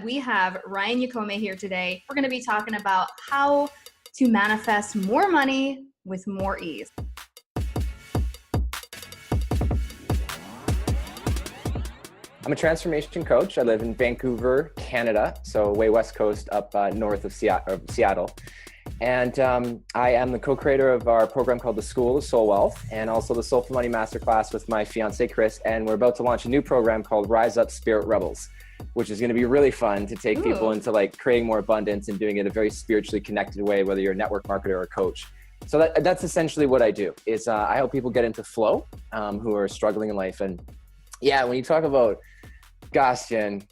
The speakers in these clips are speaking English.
We have Ryan Yokome here today. We're going to be talking about how to manifest more money with more ease. I'm a transformation coach. I live in Vancouver, Canada, so way west coast up north of Seattle. And I am the co-creator of our program called The School of Soul Wealth, and also the Soulful Money Masterclass with my fiance, Chris. And we're about to launch a new program called Rise Up Spirit Rebels, which is going to be really fun to take people into like creating more abundance and doing it in a very spiritually connected way, whether you're a network marketer or a coach. So that's essentially what I do is I help people get into flow who are struggling in life. And yeah, when you talk about, gosh, Jen,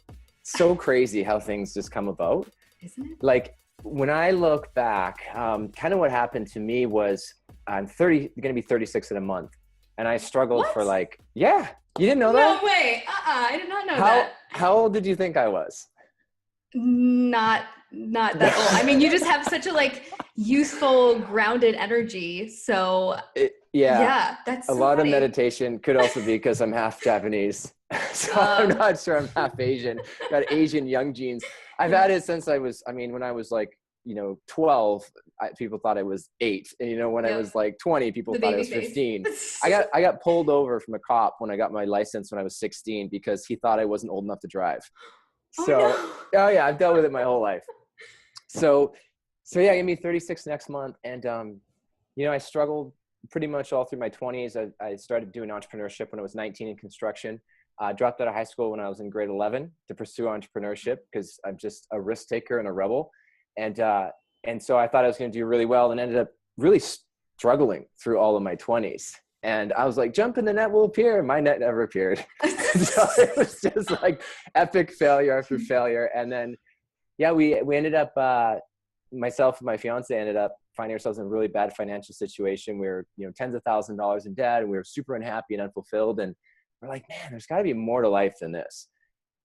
so crazy how things just come about. Isn't it? Like when I look back, kind of what happened to me was I'm going to be 36 in a month. And I struggled for like, yeah, you didn't know that? No way. I did not know that. How old did you think I was? Not that old. I mean, you just have such a like youthful, grounded energy. So yeah, that's so a lot funny. of meditation. Could also be because I'm half Japanese. So I'm not sure I'm half Asian. Got Asian young genes. I've had it since when I was like, 12, people thought I was 8. And when I was like 20, people thought I was 15. I got pulled over from a cop when I got my license when I was 16 because he thought I wasn't old enough to drive. Oh yeah, I've dealt with it my whole life. So yeah, I'm gonna be 36 next month. And, I struggled pretty much all through my 20s. I started doing entrepreneurship when I was 19 in construction. Dropped out of high school when I was in grade 11 to pursue entrepreneurship because I'm just a risk taker and a rebel. And so I thought I was going to do really well and ended up really struggling through all of my 20s. And I was like, jump in the net will appear. My net never appeared. So it was just like epic failure after failure. And then, yeah, we ended up, myself and my fiance ended up finding ourselves in a really bad financial situation. We were, tens of thousands of dollars in debt, and we were super unhappy and unfulfilled. And we're like, man, there's got to be more to life than this.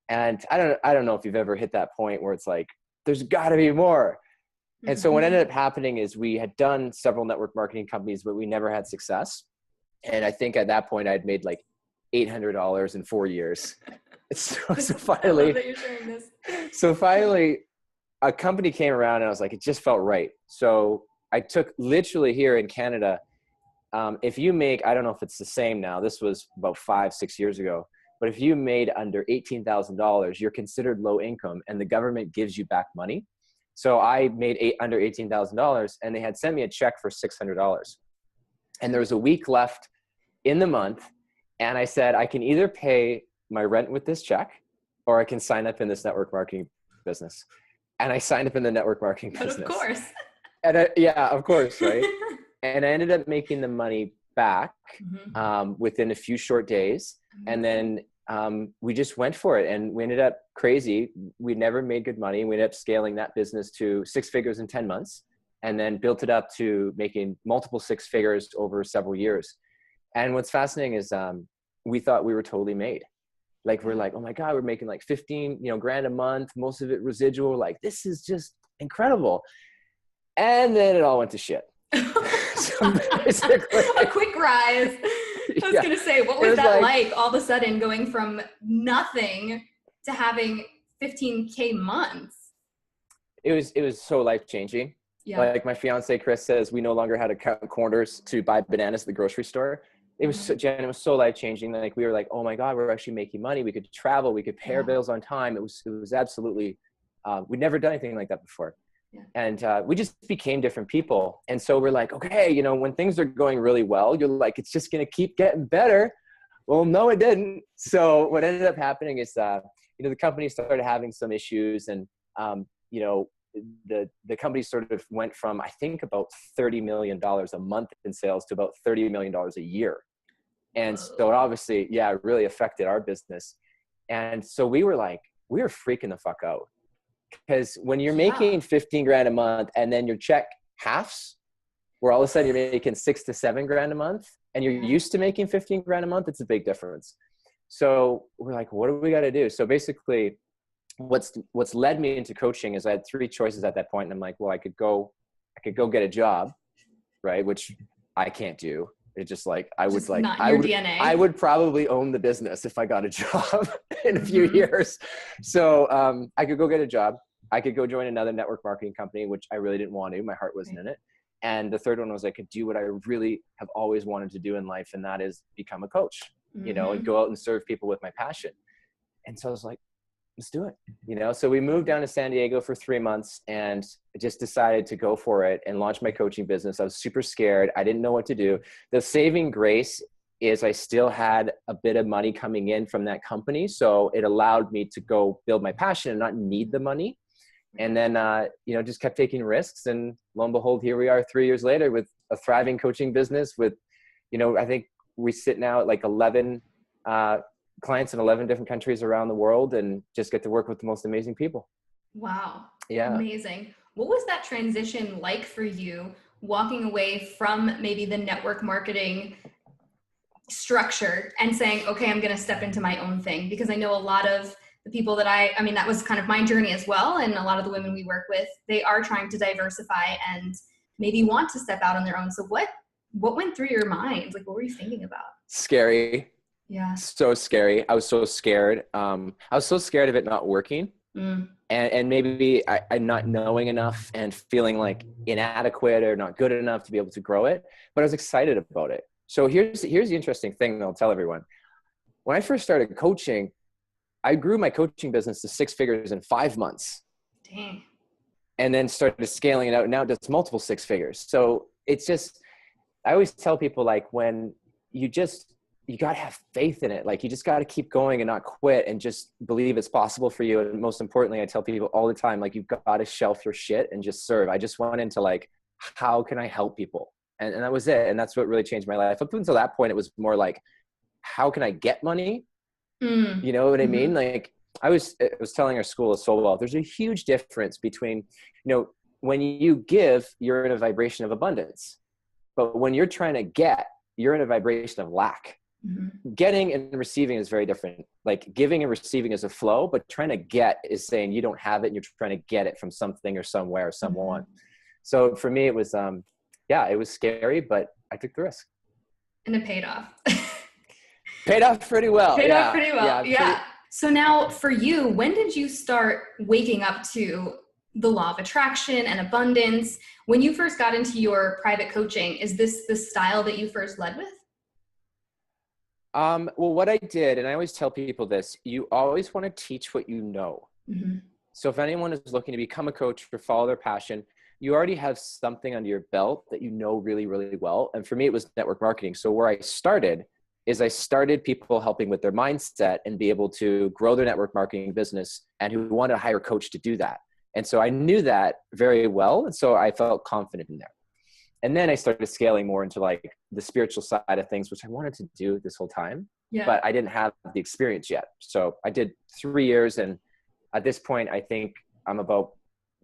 And I don't know if you've ever hit that point where it's like, there's got to be more. And so what ended up happening is we had done several network marketing companies, but we never had success. And I think at that point I'd made like $800 in 4 years. So finally, I love that you're sharing this. So finally a company came around and I was like, it just felt right. So I took literally here in Canada, if you make, I don't know if it's the same now, this was about 5-6 years ago, but if you made under $18,000, you're considered low income and the government gives you back money. So I made under $18,000 and they had sent me a check for $600. And there was a week left in the month. And I said, I can either pay my rent with this check or I can sign up in this network marketing business. And I signed up in the network marketing business. Of course. And yeah, of course, right? And I ended up making the money back within a few short days. And then we just went for it and we ended up crazy. We never made good money. We ended up scaling that business to 6 figures in 10 months and then built it up to making multiple 6 figures over several years. And what's fascinating is we thought we were totally made. Like, we're like, oh my God, we're making like 15 grand a month, most of it residual. Like, this is just incredible. And then it all went to shit. So basically, a quick rise. I was going to say, what was that like all of a sudden going from nothing to having 15K months? It was so life-changing. Yeah. Like my fiance, Chris, says we no longer had to count corners to buy bananas at the grocery store. It was it was so life-changing. Like we were like, oh my God, we're actually making money. We could travel. We could pay our bills on time. It was absolutely, we'd never done anything like that before. Yeah. And we just became different people. And so we're like, okay, when things are going really well, you're like, it's just going to keep getting better. Well, no, it didn't. So what ended up happening is, the company started having some issues and, the company sort of went from, I think, about $30 million a month in sales to about $30 million a year. And so it obviously, it really affected our business. And so we were freaking the fuck out. Because when you're making 15 grand a month and then your check halves, where all of a sudden you're making 6 to 7 grand a month and you're used to making 15 grand a month, it's a big difference. So we're like, what do we got to do? So basically what's led me into coaching is I had 3 choices at that point. And I'm like, well, I could go get a job, right? Which I can't do. It's just like, I would just like, not your DNA. I would probably own the business if I got a job in a few years. So I could go get a job. I could go join another network marketing company, which I really didn't want to. My heart wasn't in it. And the third one was I could do what I really have always wanted to do in life. And that is become a coach, you know, and go out and serve people with my passion. And so I was like, let's do it, you know? So we moved down to San Diego for 3 months and just decided to go for it and launch my coaching business. I was super scared. I didn't know what to do. The saving grace is I still had a bit of money coming in from that company. So it allowed me to go build my passion and not need the money. And then, you know, just kept taking risks, and lo and behold, here we are 3 years later with a thriving coaching business with, you know, I think we sit now at like 11 clients in 11 different countries around the world, and just get to work with the most amazing people. Wow. Yeah. Amazing. What was that transition like for you, walking away from maybe the network marketing structure and saying, okay, I'm going to step into my own thing? Because I know a lot of the people that I mean, that was kind of my journey as well. And a lot of the women we work with, they are trying to diversify and maybe want to step out on their own. So what went through your mind? Like, what were you thinking about? Scary. Yeah. So scary. I was so scared. I was so scared of it not working. And maybe I not knowing enough and feeling like inadequate or not good enough to be able to grow it. But I was excited about it. So here's the interesting thing that I'll tell everyone. When I first started coaching, I grew my coaching business to 6 figures in 5 months. Dang. And then started scaling it out. Now it's multiple 6 figures. So it's just, I always tell people, like, when you got to have faith in it. Like, you just got to keep going and not quit, and just believe it's possible for you. And most importantly, I tell people all the time, like, you've got to shelf your shit and just serve. I just went into like, how can I help people? And that was it. And that's what really changed my life. Up until that point, it was more like, how can I get money? You know what I mean? Like, I was telling our school of soul wealth, there's a huge difference between, you know, when you give, you're in a vibration of abundance, but when you're trying to get, you're in a vibration of lack. Getting and receiving is very different. Like, giving and receiving is a flow, but trying to get is saying you don't have it and you're trying to get it from something or somewhere or someone. So for me, it was, it was scary, but I took the risk. And it paid off. Paid off pretty well. Paid off pretty well. Yeah. So now for you, when did you start waking up to the law of attraction and abundance? When you first got into your private coaching, is this the style that you first led with? Well, what I did, and I always tell people this, you always want to teach what you know. So if anyone is looking to become a coach or follow their passion, you already have something under your belt that you know really, really well. And for me, it was network marketing. So where I started people helping with their mindset and be able to grow their network marketing business, and who wanted to hire a coach to do that. And so I knew that very well. And so I felt confident in there. And then I started scaling more into like the spiritual side of things, which I wanted to do this whole time, but I didn't have the experience yet. So I did 3 years. And at this point, I think I'm about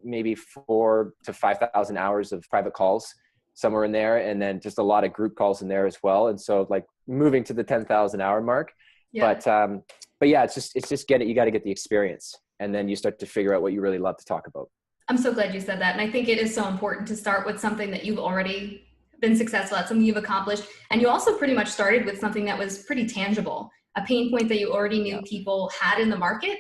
maybe 4,000 to 5,000 hours of private calls, somewhere in there. And then just a lot of group calls in there as well. And so like moving to the 10,000 hour mark, but yeah, it's just you got to get the experience, and then you start to figure out what you really love to talk about. I'm so glad you said that. And I think it is so important to start with something that you've already been successful at, something you've accomplished. And you also pretty much started with something that was pretty tangible, a pain point that you already knew people had in the market.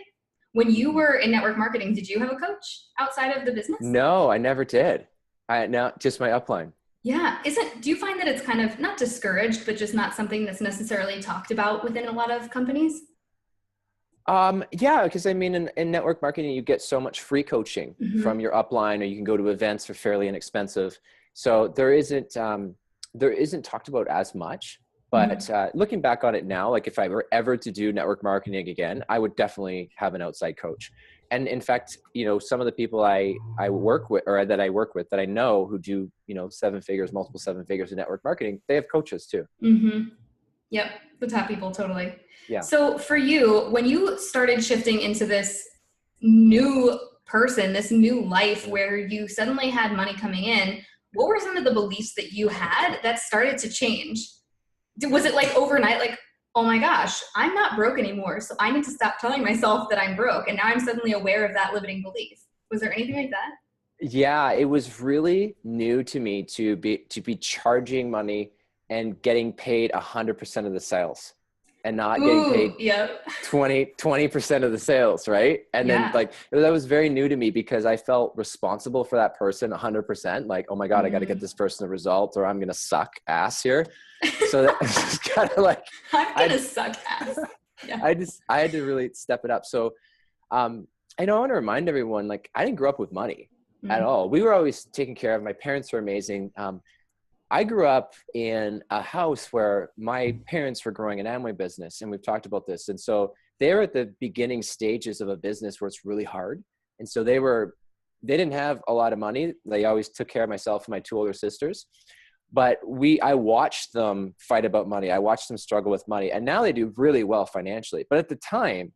When you were in network marketing, did you have a coach outside of the business? No, I never did. Just my upline. Yeah. Do you find that it's kind of not discouraged, but just not something that's necessarily talked about within a lot of companies? Yeah, because I mean, in network marketing, you get so much free coaching from your upline, or you can go to events for fairly inexpensive. So there isn't talked about as much, but looking back on it now, like if I were ever to do network marketing again, I would definitely have an outside coach. And in fact, you know, some of the people I work with, or that I work with, that I know who do, you know, 7 figures, multiple 7 figures in network marketing, they have coaches too. Yep. The top people. Totally. Yeah. So for you, when you started shifting into this new person, this new life where you suddenly had money coming in, what were some of the beliefs that you had that started to change? Was it like overnight, like, oh my gosh, I'm not broke anymore, so I need to stop telling myself that I'm broke, and now I'm suddenly aware of that limiting belief? Was there anything like that? Yeah, it was really new to me to be charging money and getting paid 100% of the sales and not getting paid 20% of the sales. Right. And then like, that was very new to me because I felt responsible for that person 100%. Like, oh my God, I got to get this person a result or I'm going to suck ass here. So that's kind of like, I'm going to suck ass. Yeah. I had to really step it up. So, I know I want to remind everyone, like, I didn't grow up with money at all. We were always taken care of. My parents were amazing. I grew up in a house where my parents were growing an Amway business, and we've talked about this. And so they were at the beginning stages of a business where it's really hard. And so they didn't have a lot of money. They always took care of myself and my two older sisters. But I watched them fight about money. I watched them struggle with money. And now they do really well financially. But at the time,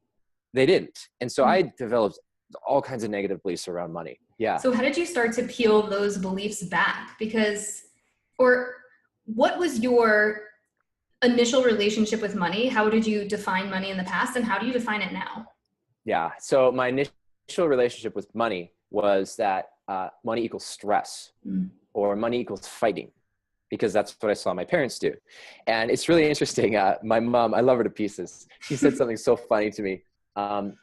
they didn't. And so I developed all kinds of negative beliefs around money. Yeah. So how did you start to peel those beliefs back? Or what was your initial relationship with money? How did you define money in the past, and how do you define it now? Yeah. So my initial relationship with money was that money equals stress or money equals fighting, because that's what I saw my parents do. And it's really interesting. My mom, I love her to pieces. She said something so funny to me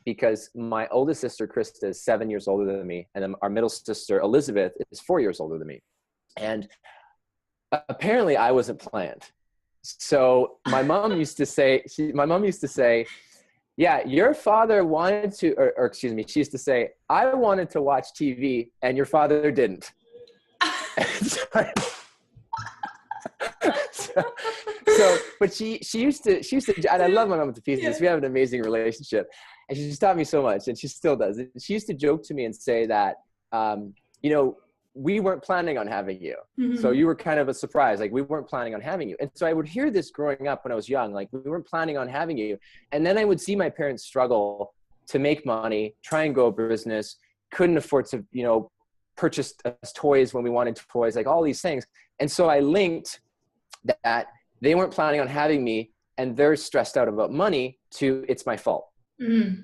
because my oldest sister, Krista, is 7 years older than me. And then our middle sister, Elizabeth, is 4 years older than me. And apparently I wasn't planned. So my mom used to say, yeah, your father wanted to, or excuse me, she used to say, I wanted to watch TV and your father didn't. But she used to, and I love my mom to pieces. Yeah. We have an amazing relationship, and she just taught me so much, and she still does. She used to joke to me and say that, we weren't planning on having you. So you were kind of a surprise. Like, we weren't planning on having you. And so I would hear this growing up when I was young, like, we weren't planning on having you. And then I would see my parents struggle to make money, try and grow a business, couldn't afford to, purchase us toys when we wanted toys, like all these things. And so I linked that they weren't planning on having me and they're stressed out about money to it's my fault. You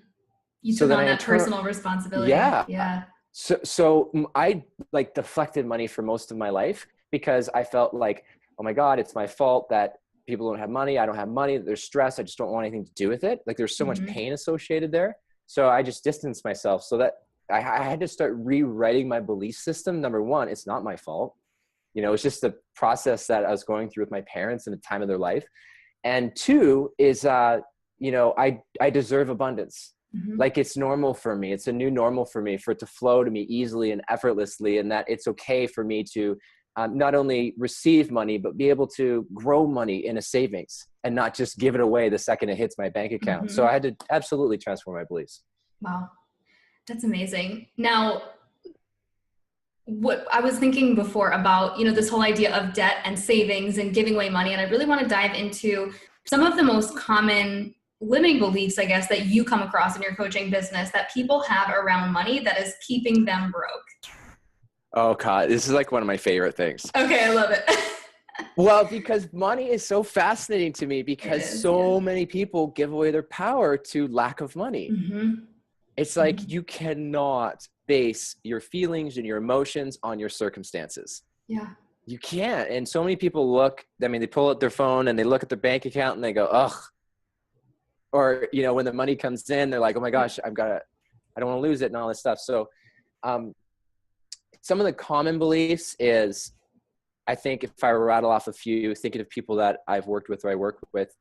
took on that personal responsibility. Yeah. So I like deflected money for most of my life because I felt like, oh my God, it's my fault that people don't have money. I don't have money. There's stress. I just don't want anything to do with it. Like, there's so much pain associated there. So I just distanced myself so that I had to start rewriting my belief system. Number one, it's not my fault. It's just the process that I was going through with my parents in a time of their life. And two is, I deserve abundance. Like, it's normal for me. It's a new normal for me, for it to flow to me easily and effortlessly. And that it's okay for me to not only receive money, but be able to grow money in a savings and not just give it away the second it hits my bank account. So I had to absolutely transform my beliefs. Wow. That's amazing. Now, what I was thinking before about, this whole idea of debt and savings and giving away money. And I really want to dive into some of the most common limiting beliefs, I guess, that you come across in your coaching business that people have around money that is keeping them broke. Oh God, this is like one of my favorite things. Okay. I love it. Well, because money is so fascinating to me because so many people give away their power to lack of money. It's like you cannot base your feelings and your emotions on your circumstances. Yeah. You can't. And so many people they pull out their phone and they look at their bank account and they go, ugh. Or, when the money comes in, they're like, oh my gosh, I don't want to lose it and all this stuff. So some of the common beliefs is, I think if I were to rattle off a few, thinking of people that I've worked with or I work with,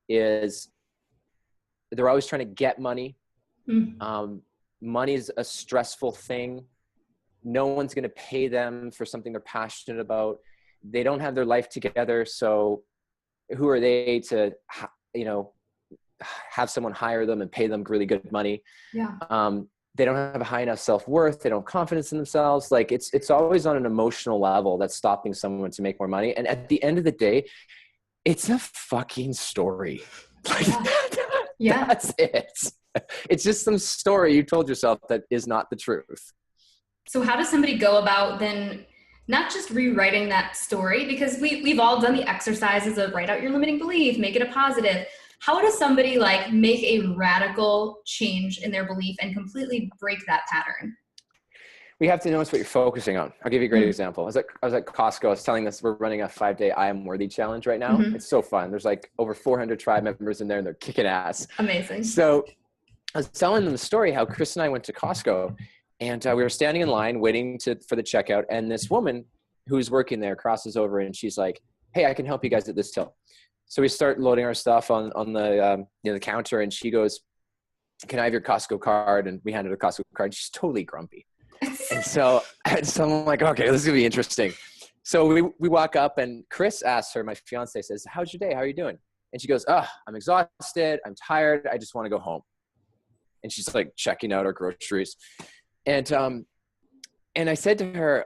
is they're always trying to get money. Money is a stressful thing. No one's going to pay them for something they're passionate about. They don't have their life together. So who are they to, have someone hire them and pay them really good money? Yeah. They don't have a high enough self-worth. They don't have confidence in themselves. Like, it's always on an emotional level that's stopping someone to make more money. And at the end of the day, it's a fucking story. Like, that's it. It's just some story you told yourself that is not the truth. So how does somebody go about then not just rewriting that story? Because we've all done the exercises of write out your limiting belief, make it a positive. How does somebody make a radical change in their belief and completely break that pattern? we have to notice what you're focusing on. I'll give you a great example. I was at Costco. I was telling this, we're running a 5-day I Am Worthy challenge right now. It's so fun. There's like over 400 tribe members in there and they're kicking ass. Amazing. So I was telling them the story, how Chris and I went to Costco and we were standing in line waiting for the checkout. And this woman who's working there crosses over and she's like, hey, I can help you guys at this till. So we start loading our stuff on the, the counter and she goes, can I have your Costco card? And we handed her a Costco card. She's totally grumpy. And so I'm like, okay, this is gonna be interesting. So we walk up and Chris asks her, my fiance says, how's your day? How are you doing? And she goes, I'm exhausted. I'm tired. I just want to go home. And she's like checking out our groceries. And I said to her,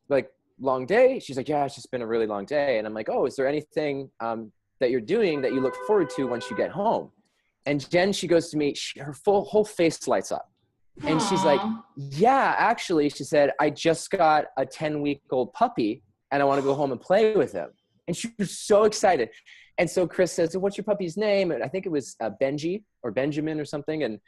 like long day? She's like, yeah, it's just been a really long day. And I'm like, is there anything that you're doing that you look forward to once you get home? And Jen, she goes to me, her whole face lights up. And she's like, yeah, actually, she said, I just got a 10-week-old puppy and I want to go home and play with him. And she was so excited. And so Chris says, so what's your puppy's name? And I think it was Benji or Benjamin or something.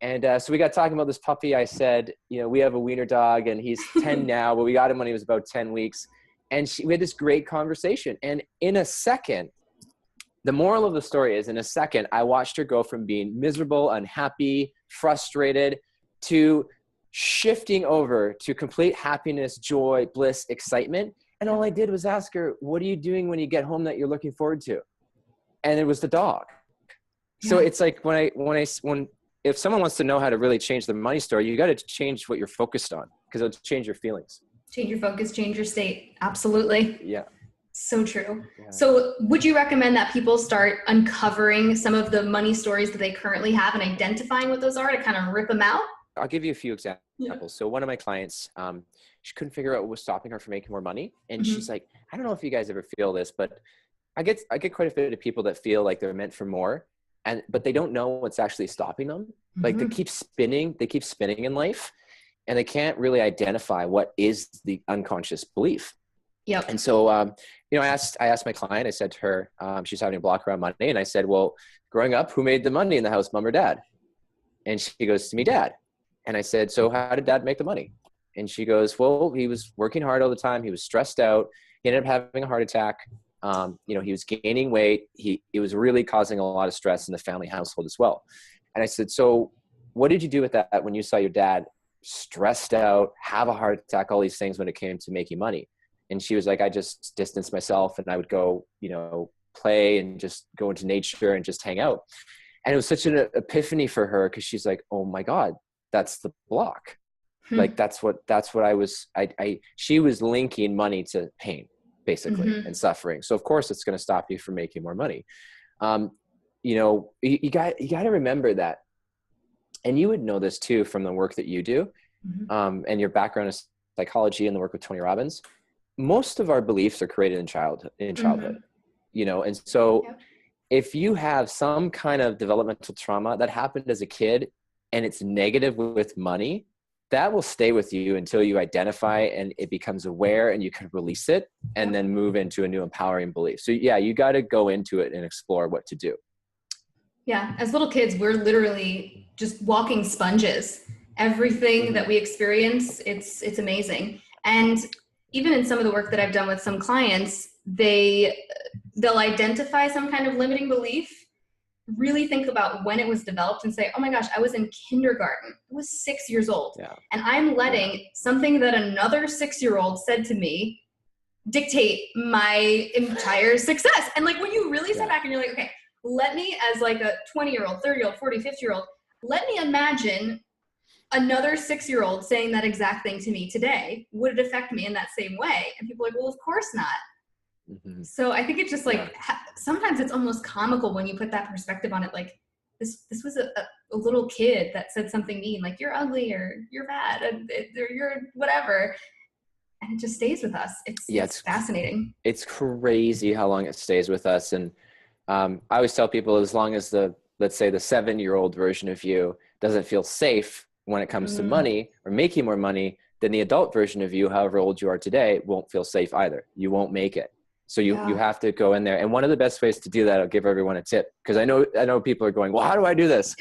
And so we got talking about this puppy. I said, we have a wiener dog and he's 10 now, but we got him when he was about 10 weeks. And we had this great conversation. And in a second, the moral of the story is, in a second, I watched her go from being miserable, unhappy, frustrated, to shifting over to complete happiness, joy, bliss, excitement. And all I did was ask her, what are you doing when you get home that you're looking forward to? And it was the dog. Yeah. So it's like if someone wants to know how to really change the money story, you got to change what you're focused on, because it'll change your feelings. Change your focus, change your state. Absolutely. Yeah. So true. Yeah. So would you recommend that people start uncovering some of the money stories that they currently have and identifying what those are to kind of rip them out? I'll give you a few examples. Yeah. So one of my clients, she couldn't figure out what was stopping her from making more money. And she's like, I don't know if you guys ever feel this, but I get quite a bit of people that feel like they're meant for more, but they don't know what's actually stopping them. Like they keep spinning in life and they can't really identify what is the unconscious belief. Yep. And so, I asked my client, I said to her, she's having a block around money. And I said, well, growing up, who made the money in the house, mom or dad? And she goes to me, dad. And I said, so how did dad make the money? And she goes, well, he was working hard all the time. He was stressed out. He ended up having a heart attack. He was gaining weight. It was really causing a lot of stress in the family household as well. And I said, so what did you do with that when you saw your dad stressed out, have a heart attack, all these things when it came to making money? And she was like, I just distanced myself and I would go, play and just go into nature and just hang out. And it was such an epiphany for her, because she's like, oh my God, that's the block. Like, that's what she was linking money to pain, basically, and suffering. So of course it's going to stop you from making more money. You got to remember that. And you would know this too, from the work that you do, and your background is psychology and the work with Tony Robbins. Most of our beliefs are created in childhood, and so if you have some kind of developmental trauma that happened as a kid and it's negative with money, that will stay with you until you identify and it becomes aware and you can release it and then move into a new empowering belief. So yeah, you got to go into it and explore what to do. Yeah. As little kids, we're literally just walking sponges. Everything that we experience, it's amazing. And even in some of the work that I've done with some clients, they'll identify some kind of limiting belief, really think about when it was developed and say, oh my gosh, I was in kindergarten. I was 6 years old. Yeah. And I'm letting something that another 6-year-old said to me dictate my entire success. And like, when you really sit back and you're like, okay, let me, as like a 20-year-old, 30-year-old, 40, 50-year-old, let me imagine another 6-year-old saying that exact thing to me today. Would it affect me in that same way? And people are like, well, of course not. So I think it's just like, sometimes it's almost comical when you put that perspective on it. Like this was a little kid that said something mean, like you're ugly or you're bad or you're whatever. And it just stays with us. It's fascinating. It's crazy how long it stays with us. And I always tell people, as long as let's say the 7-year-old version of you doesn't feel safe when it comes to money or making more money, then the adult version of you, however old you are today, won't feel safe either. You won't make it. So you have to go in there. And one of the best ways to do that, I'll give everyone a tip, because I know people are going, well, how do I do this?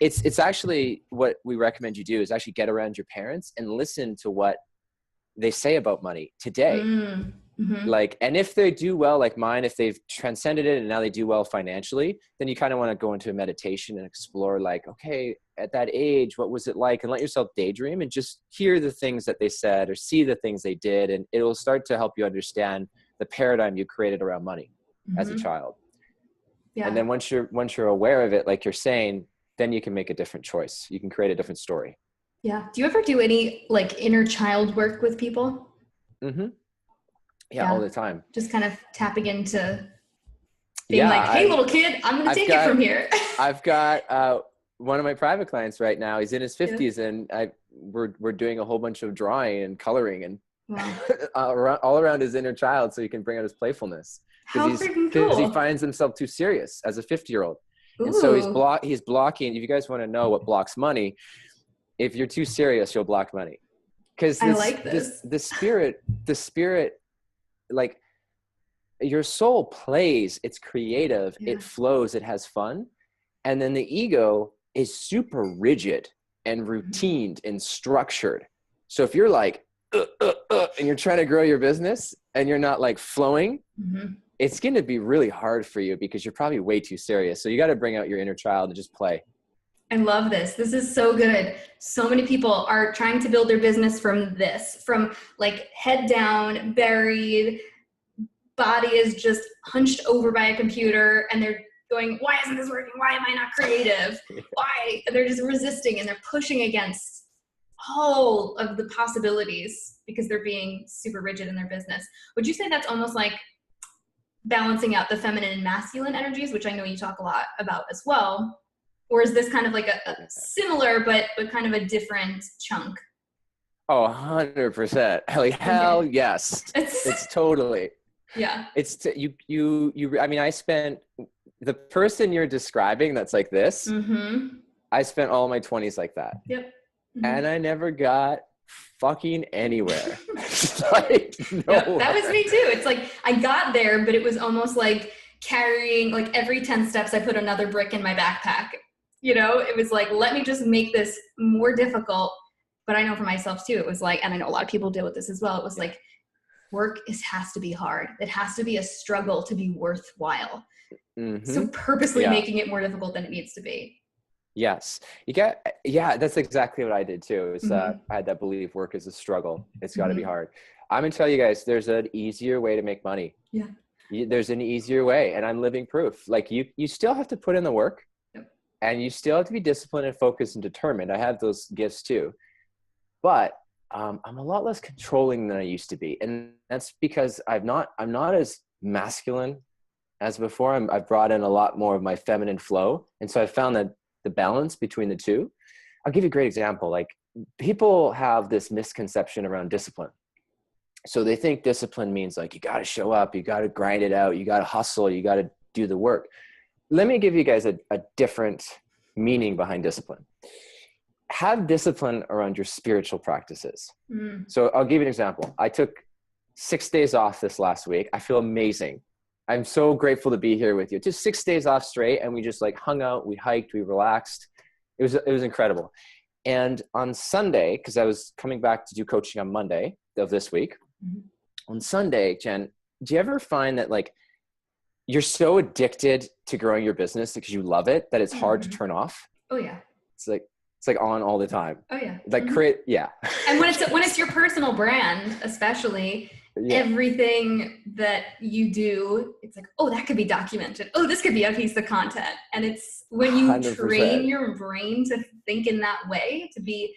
it's actually what we recommend you do is actually get around your parents and listen to what they say about money today. Like, and if they do well, like mine, if they've transcended it and now they do well financially, then you kind of want to go into a meditation and explore like, okay, at that age, what was it like? And let yourself daydream and just hear the things that they said or see the things they did. And it will start to help you understand the paradigm you created around money as a child. Yeah. And then once you're aware of it, like you're saying, then you can make a different choice. You can create a different story. Yeah. Do you ever do any like inner child work with people? Yeah, all the time. Just kind of tapping into being like, hey, little kid, I'm going to take it from here. I've got one of my private clients right now. He's in his 50s and we're doing a whole bunch of drawing and coloring and all around his inner child so he can bring out his playfulness. How freaking cool. Because he finds himself too serious as a 50-year-old. And so he's blocking. If you guys want to know what blocks money, if you're too serious, you'll block money. Because the spirit, like your soul plays, it's creative, it flows, it has fun. And then the ego is super rigid and routined and structured. So if you're like, and you're trying to grow your business and you're not like flowing, it's going to be really hard for you because you're probably way too serious. So you got to bring out your inner child and just play. I love this. This is so good. So many people are trying to build their business from like head down, buried, body is just hunched over by a computer and they're going, why isn't this working? Why am I not creative? Why? And they're just resisting and they're pushing against all of the possibilities because they're being super rigid in their business. Would you say that's almost like balancing out the feminine and masculine energies, which I know you talk a lot about as well? Or is this kind of like a similar, but kind of a different chunk? Oh, 100%. Hell yes. It's totally. Yeah. It's I mean, I spent the person you're describing that's like this. I spent all my 20s like that. Yep. And I never got fucking anywhere. Like, that was me too. It's like I got there, but it was almost like carrying, like every 10 steps I put another brick in my backpack. You know, it was like, let me just make this more difficult. But I know for myself too, it was like, and I know a lot of people deal with this as well. It was like, work has to be hard. It has to be a struggle to be worthwhile. So purposely making it more difficult than it needs to be. Yes. That's exactly what I did too. I had that belief work is a struggle. It's got to be hard. I'm going to tell you guys, there's an easier way to make money. Yeah. There's an easier way. And I'm living proof. Like you still have to put in the work and you still have to be disciplined and focused and determined. I have those gifts too, but I'm a lot less controlling than I used to be. And that's because I'm not as masculine as before. I've brought in a lot more of my feminine flow. And so I found that the balance between the two. I'll give you a great example. Like people have this misconception around discipline. So they think discipline means like, you got to show up, you got to grind it out, you got to hustle, you got to do the work. Let me give you guys a different meaning behind discipline. Have discipline around your spiritual practices. So I'll give you an example. I took 6 days off this last week. I feel amazing. I'm so grateful to be here with you. Just 6 days off straight. And we just like hung out, we hiked, we relaxed. It was incredible. And on Sunday, because I was coming back to do coaching on Monday of this week, on Sunday, Jen, do you ever find that like you're so addicted to growing your business because you love it that it's hard to turn off? Oh yeah. It's like on all the time. Oh yeah. Like And when it's your personal brand, especially, everything that you do, it's like, oh, that could be documented. Oh, this could be a piece of content. And it's when you 100%. Train your brain to think in that way, to be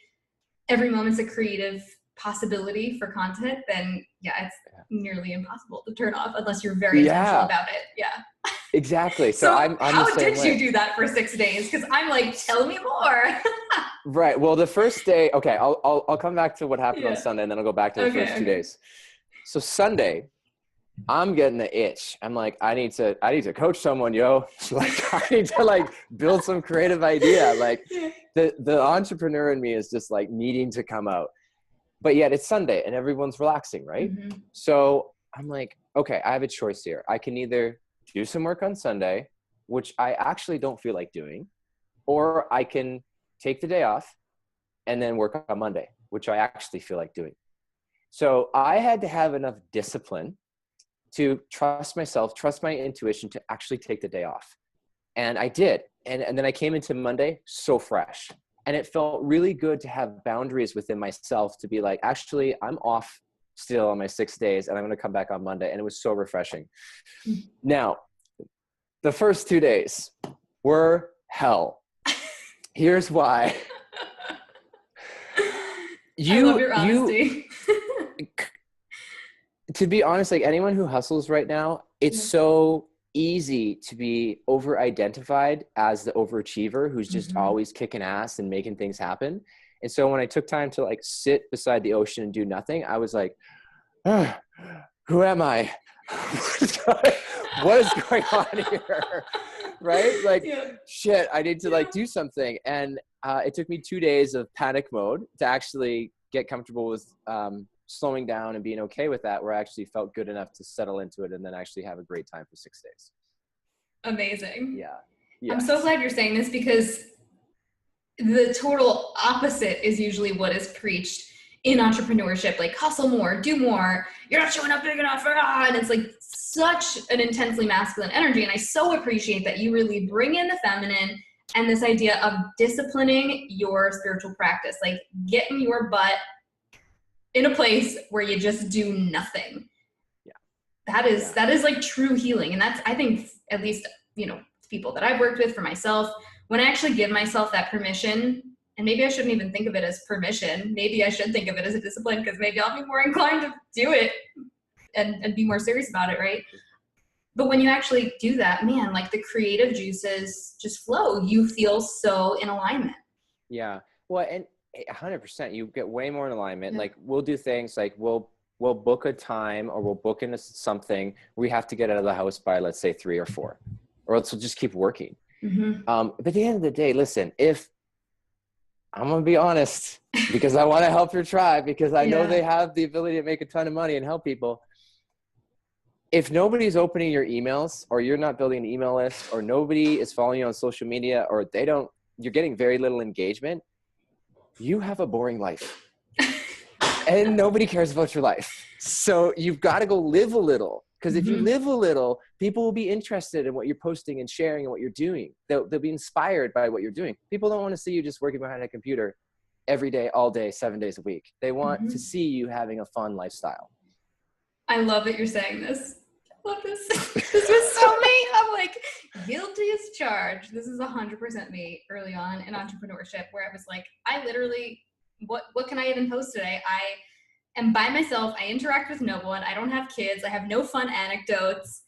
every moment's a creative possibility for content, then it's nearly impossible to turn off unless you're very intentional about it. Yeah. Exactly. So I'm how did you do that for 6 days? Because I'm like, tell me more. Right. Well, the first day, okay, I'll come back to what happened on Sunday and then I'll go back to the first 2 days. So Sunday, I'm getting the itch. I'm like, I need to coach someone, yo. Like, I need to like build some creative idea. Like the entrepreneur in me is just like needing to come out. But yet it's Sunday and everyone's relaxing, right? So I'm like, okay, I have a choice here. I can either do some work on Sunday, which I actually don't feel like doing, or I can take the day off and then work on Monday, which I actually feel like doing. So I had to have enough discipline to trust myself, trust my intuition to actually take the day off. And I did. And then I came into Monday so fresh. And it felt really good to have boundaries within myself to be like, actually, I'm off still on my 6 days and I'm going to come back on Monday. And it was so refreshing. Now, the first 2 days were hell. Here's why. I love your honesty. To be honest, like anyone who hustles right now, it's so easy to be over-identified as the overachiever who's just always kicking ass and making things happen. And so when I took time to like sit beside the ocean and do nothing, I was like, who am I? What is going on here? Right? Like, shit, I need to like do something. And it took me 2 days of panic mode to actually get comfortable with slowing down and being okay with that, where I actually felt good enough to settle into it and then actually have a great time for 6 days. Amazing. Yeah. I'm so glad you're saying this, because the total opposite is usually what is preached in entrepreneurship, like hustle more, do more, you're not showing up big enough, and it's like such an intensely masculine energy. And I so appreciate that you really bring in the feminine and this idea of disciplining your spiritual practice, like getting your butt in a place where you just do nothing. Yeah. That is like true healing. And that's, I think, at least, you know, people that I've worked with, for myself, when I actually give myself that permission, and maybe I shouldn't even think of it as permission. Maybe I should think of it as a discipline, because maybe I'll be more inclined to do it and be more serious about it, right? But when you actually do that, man, like the creative juices just flow. You feel so in alignment. Yeah. Well, and 100%, you get way more in alignment. Yeah. Like we'll do things like we'll book a time, or we'll book into something. We have to get out of the house by, let's say, 3 or 4, or else we'll just keep working. But at the end of the day, listen, if I'm going to be honest, because I want to help your tribe, because I know they have the ability to make a ton of money and help people. If nobody's opening your emails, or you're not building an email list, or nobody is following you on social media, or you're getting very little engagement, you have a boring life. And nobody cares about your life. So you've got to go live a little. Because if you live a little, people will be interested in what you're posting and sharing and what you're doing. They'll be inspired by what you're doing. People don't want to see you just working behind a computer every day, all day, 7 days a week. They want to see you having a fun lifestyle. I love that you're saying this. I love this. This was so me. I'm like, guilty as charged. This is 100% me early on in entrepreneurship, where I was like, I literally, what can I even post today? I am by myself. I interact with no one. I don't have kids. I have no fun anecdotes.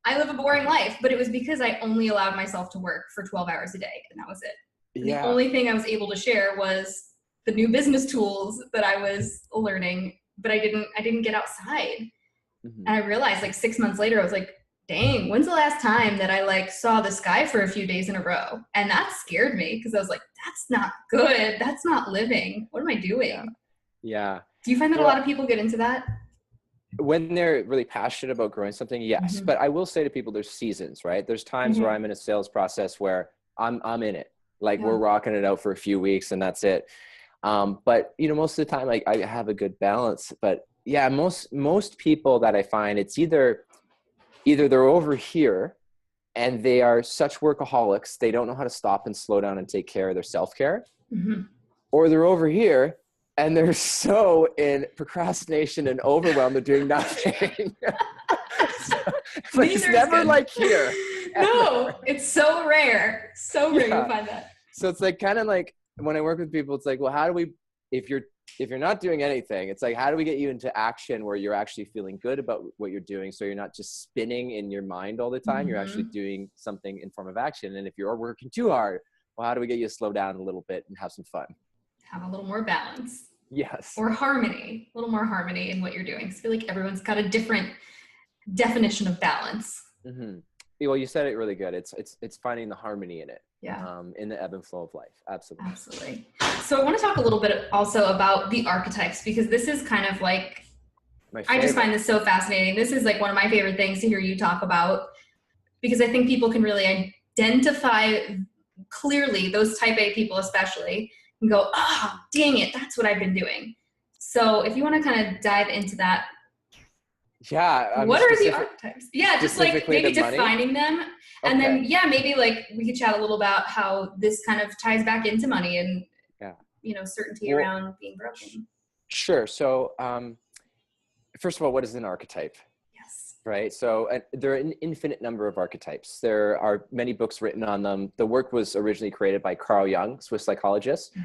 I live a boring life, but it was because I only allowed myself to work for 12 hours a day, and that was it. Yeah. The only thing I was able to share was the new business tools that I was learning, but I didn't get outside. And I realized like 6 months later, I was like, dang, when's the last time that I like saw the sky for a few days in a row? And that scared me, because I was like, that's not good. That's not living. What am I doing? Yeah. Do you find that a lot of people get into that? When they're really passionate about growing something, yes. But I will say to people, there's seasons, right? There's times where I'm in a sales process where I'm in it. Like we're rocking it out for a few weeks and that's it. But you know, most of the time, like I have a good balance. But yeah, most people that I find, it's either they're over here and they are such workaholics, they don't know how to stop and slow down and take care of their self-care, or they're over here and they're so in procrastination and overwhelmed, they're doing nothing. It's never good. Like here. No, it's so rare. So rare to find that. So it's like kind of like when I work with people, it's like, well, how do we, if you're not doing anything, it's like, how do we get you into action where you're actually feeling good about what you're doing? So you're not just spinning in your mind all the time. You're actually doing something in form of action. And if you're working too hard, well, how do we get you to slow down a little bit and have some fun? Have a little more balance. Yes. Or harmony, a little more harmony in what you're doing. I feel like everyone's got a different definition of balance. Well, you said it really good. It's finding the harmony in it. Yeah. In the ebb and flow of life. Absolutely. Absolutely. So I want to talk a little bit also about the archetypes, because this is kind of like, I just find this so fascinating. This is like one of my favorite things to hear you talk about, because I think people can really identify clearly those type A people especially can go, oh, dang it, that's what I've been doing. So if you want to kind of dive into that, Yeah. what are the archetypes? Yeah, just like maybe defining them. And then, yeah, maybe like we could chat a little about how this kind of ties back into money and, certainty around being broken. Sure. So first of all, what is an archetype? Yes. Right. So there are an infinite number of archetypes. There are many books written on them. The work was originally created by Carl Jung, Swiss psychologist.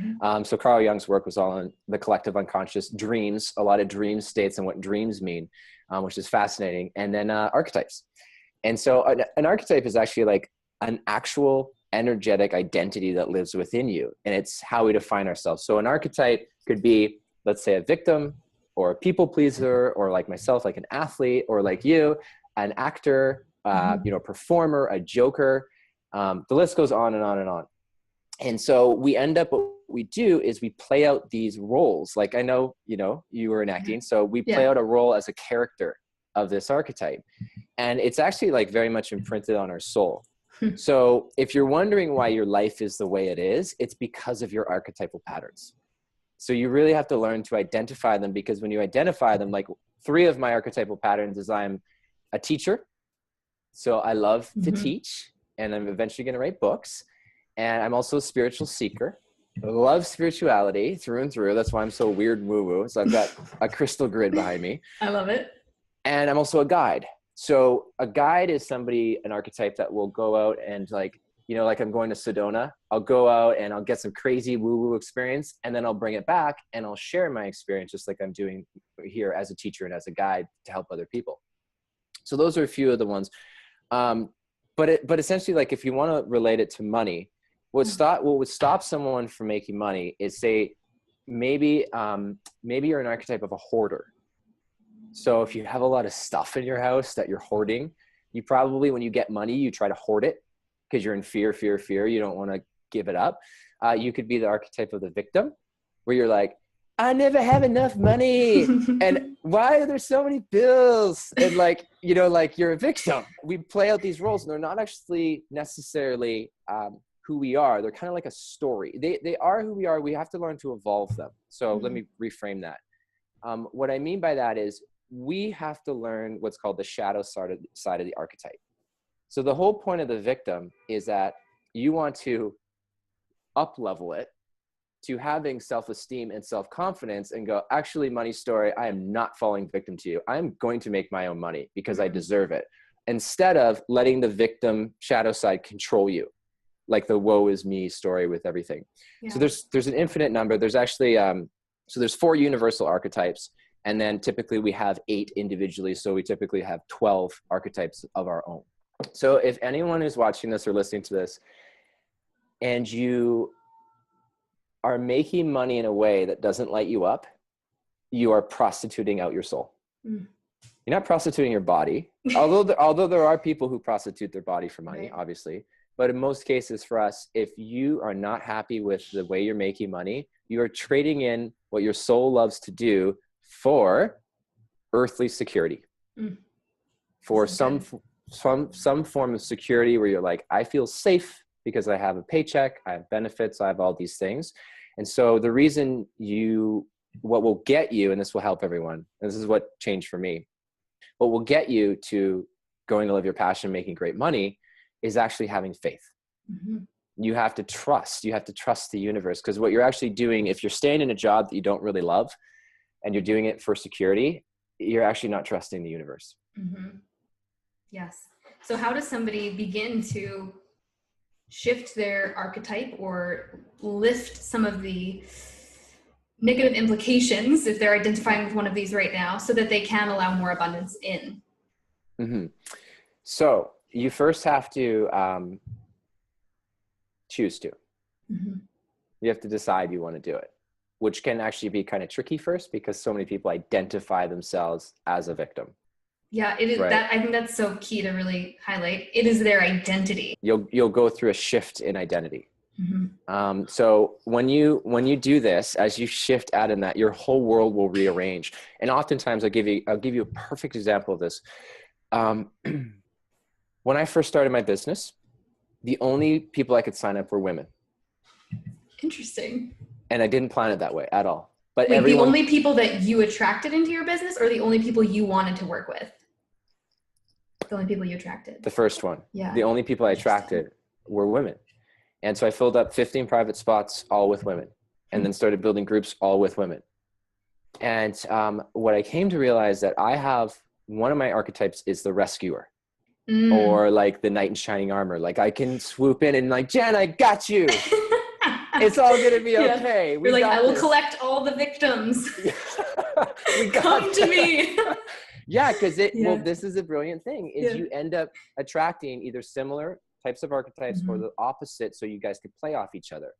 So Carl Jung's work was all on the collective unconscious, dreams, a lot of dream states and what dreams mean, which is fascinating. And then archetypes. And so an archetype is actually like an actual energetic identity that lives within you. And it's how we define ourselves. So an archetype could be, let's say, a victim, or a people pleaser, or like myself, like an athlete, or like you, an actor, performer, a joker. The list goes on and on and on. And so we end up, what we do is we play out these roles. Like I know, you were in acting, so we play out a role as a character of this archetype. And it's actually like very much imprinted on our soul. So if you're wondering why your life is the way it is, it's because of your archetypal patterns. So you really have to learn to identify them, because when you identify them, like 3 of my archetypal patterns is I'm a teacher. So I love to teach, and I'm eventually going to write books. And I'm also a spiritual seeker. I love spirituality through and through. That's why I'm so weird woo-woo. So I've got a crystal grid behind me. I love it. And I'm also a guide. So a guide is somebody, an archetype that will go out and like I'm going to Sedona, I'll go out and I'll get some crazy woo-woo experience, and then I'll bring it back and I'll share my experience, just like I'm doing here as a teacher and as a guide to help other people. So those are a few of the ones. But essentially, like if you want to relate it to money, what would stop someone from making money is, say, maybe you're an archetype of a hoarder. So if you have a lot of stuff in your house that you're hoarding, you probably, when you get money, you try to hoard it, because you're in fear. You don't want to give it up. You could be the archetype of the victim, where you're like, I never have enough money. And why are there so many bills? And like you're a victim. We play out these roles, and they're not actually necessarily who we are. They're kind of like a story. They are who we are. We have to learn to evolve them. So let me reframe that. What I mean by that is we have to learn what's called the shadow side of the archetype. So the whole point of the victim is that you want to up-level it to having self-esteem and self-confidence and go, actually, money story, I am not falling victim to you. I'm going to make my own money because I deserve it. Instead of letting the victim shadow side control you, like the woe is me story with everything. Yeah. So there's an infinite number. There's actually, so there's 4 universal archetypes. And then typically we have 8 individually. So we typically have 12 archetypes of our own. So if anyone is watching this or listening to this, and you are making money in a way that doesn't light you up, you are prostituting out your soul. You're not prostituting your body, although there are people who prostitute their body for money, obviously. But in most cases for us, if you are not happy with the way you're making money, you are trading in what your soul loves to do for earthly security, for some form of security where you're like, I feel safe because I have a paycheck, I have benefits, I have all these things. And so the reason what will get you, and this will help everyone, and this is what changed for me, what will get you to going to live your passion, making great money, is actually having faith. You have to trust the universe, because what you're actually doing, if you're staying in a job that you don't really love and you're doing it for security, you're actually not trusting the universe. Yes. So how does somebody begin to shift their archetype or lift some of the negative implications if they're identifying with one of these right now, so that they can allow more abundance in? So you first have to choose to. You have to decide you want to do it, which can actually be kind of tricky first, because so many people identify themselves as a victim. Yeah, it is. Right. That I think that's so key to really highlight. It is their identity. You'll go through a shift in identity. So when you do this, as you shift out in that, your whole world will rearrange. And oftentimes, I'll give you a perfect example of this. When I first started my business, the only people I could sign up were women. Interesting. And I didn't plan it that way at all. But wait, the only people that you attracted into your business, or the only people you wanted to work with? The only people you attracted. The first one. Yeah. The only people I attracted were women. And so I filled up 15 private spots, all with women, and then started building groups all with women. And what I came to realize that I have, one of my archetypes is the rescuer, or like the knight in shining armor. Like I can swoop in and like, Jen, I got you. It's all going to be okay. You're like, I will collect all the victims. Come to me. Yeah, because well, this is a brilliant thing, is you end up attracting either similar types of archetypes or the opposite, so you guys could play off each other.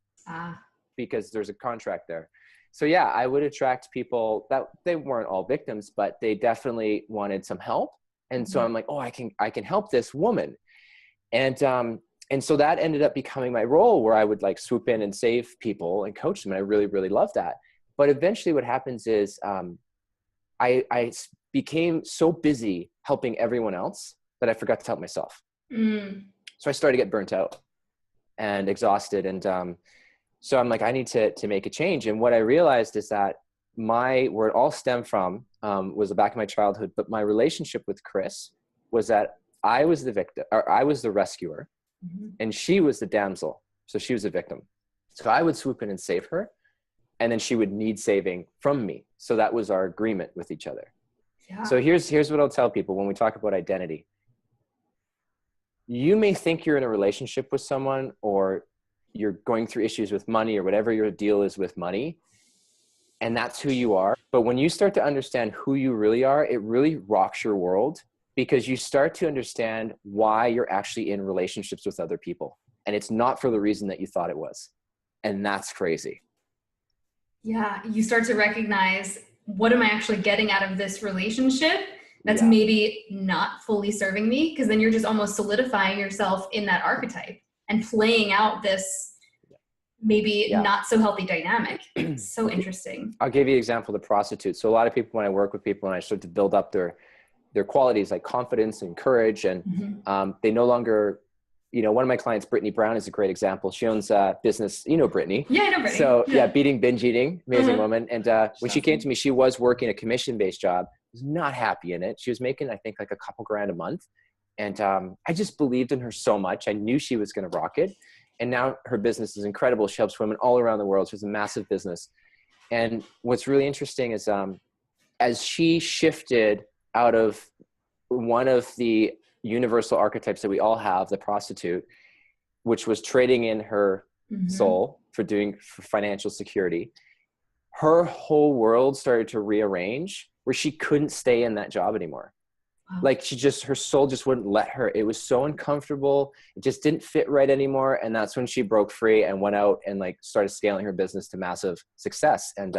Because there's a contract there. So yeah, I would attract people that they weren't all victims, but they definitely wanted some help. And so I'm like, oh, I can help this woman. And so that ended up becoming my role, where I would like swoop in and save people and coach them. And I really, really loved that. But eventually what happens is I became so busy helping everyone else that I forgot to help myself. So I started to get burnt out and exhausted. And so I'm like, I need to make a change. And what I realized is that where it all stemmed from was the back of my childhood. But my relationship with Chris was that I was the victim, or I was the rescuer, and she was the damsel. So she was a victim. So I would swoop in and save her, and then she would need saving from me. So that was our agreement with each other. Yeah. So here's what I'll tell people when we talk about identity. You may think you're in a relationship with someone, or you're going through issues with money, or whatever your deal is with money, and that's who you are. But when you start to understand who you really are, it really rocks your world, because you start to understand why you're actually in relationships with other people. And it's not for the reason that you thought it was. And that's crazy. Yeah, you start to recognize, what am I actually getting out of this relationship that's maybe not fully serving me? Because then you're just almost solidifying yourself in that archetype and playing out this maybe not so healthy dynamic. So interesting. I'll give you an example of the prostitute. So a lot of people, when I work with people and I start to build up their qualities like confidence and courage, and they no longer, one of my clients, Brittany Brown, is a great example. She owns a business, Brittany. Yeah, I know Brittany. So beating binge eating, amazing woman. And when she came to me, she was working a commission-based job, was not happy in it. She was making, I think, like a couple grand a month. And I just believed in her so much. I knew she was going to rock it. And now her business is incredible. She helps women all around the world. She has a massive business. And what's really interesting is as she shifted out of one of the universal archetypes that we all have, the prostitute, which was trading in her soul for financial security, her whole world started to rearrange, where she couldn't stay in that job anymore. Wow. Like her soul just wouldn't let her. It was so uncomfortable. It just didn't fit right anymore. And that's when she broke free and went out and like started scaling her business to massive success. And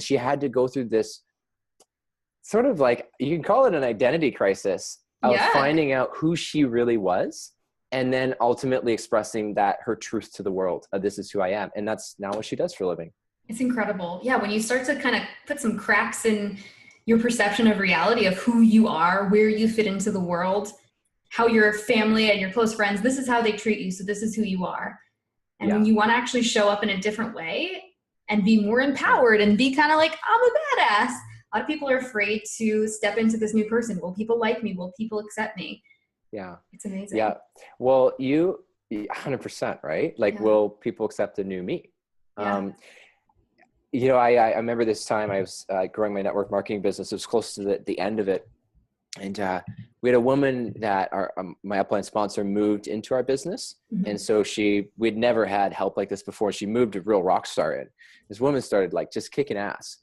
she had to go through this sort of, like, you can call it an identity crisis of finding out who she really was, and then ultimately expressing that, her truth to the world. This is who I am. And that's now what she does for a living. It's incredible. Yeah. When you start to kind of put some cracks in your perception of reality, of who you are, where you fit into the world, how your family and your close friends, this is how they treat you. So this is who you are. And when you want to actually show up in a different way and be more empowered and be kind of like, I'm a badass. A lot of people are afraid to step into this new person. Will people like me? Will people accept me? Yeah. It's amazing. Yeah. Well, 100%, right? Like, will people accept a new me? Yeah. I remember this time I was growing my network marketing business. It was close to the end of it. And we had a woman that my upline sponsor moved into our business. And so we'd never had help like this before. She moved a real rock star in. This woman started like just kicking ass.